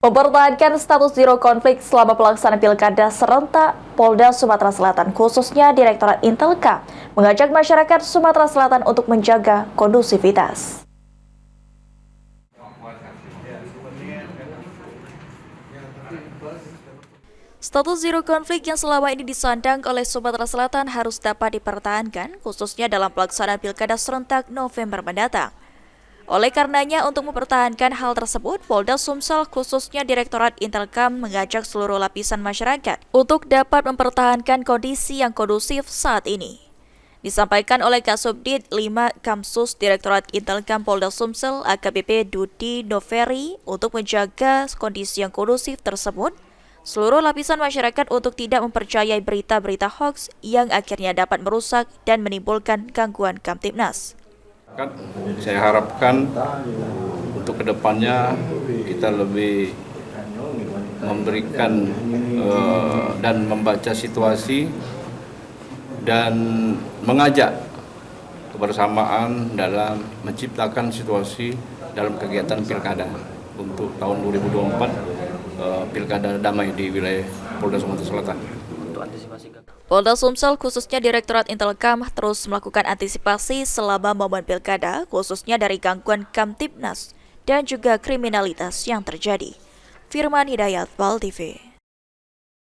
Mempertahankan status zero konflik selama pelaksanaan pilkada serentak, Polda Sumatera Selatan khususnya Direktorat Intelkam mengajak masyarakat Sumatera Selatan untuk menjaga kondusivitas. Status zero konflik yang selama ini disandang oleh Sumatera Selatan harus dapat dipertahankan khususnya dalam pelaksanaan pilkada serentak November mendatang. Oleh karenanya, untuk mempertahankan hal tersebut, Polda Sumsel khususnya Direktorat Intelkam mengajak seluruh lapisan masyarakat untuk dapat mempertahankan kondisi yang kondusif saat ini. Disampaikan oleh Kasubdit 5 Kamsus Direktorat Intelkam Polda Sumsel AKBP Dudi Noveri untuk menjaga kondisi yang kondusif tersebut, seluruh lapisan masyarakat untuk tidak mempercayai berita-berita hoaks yang akhirnya dapat merusak dan menimbulkan gangguan Kamtibnas. Saya harapkan untuk kedepannya kita lebih memberikan dan membaca situasi dan mengajak kebersamaan dalam menciptakan situasi dalam kegiatan pilkada untuk tahun 2024 pilkada damai di wilayah Polda Sumatera Selatan. Polda Sumsel khususnya Direktorat Intelkam terus melakukan antisipasi selama momen pilkada khususnya dari gangguan Kamtibnas dan juga kriminalitas yang terjadi. Firman Hidayat, Val TV.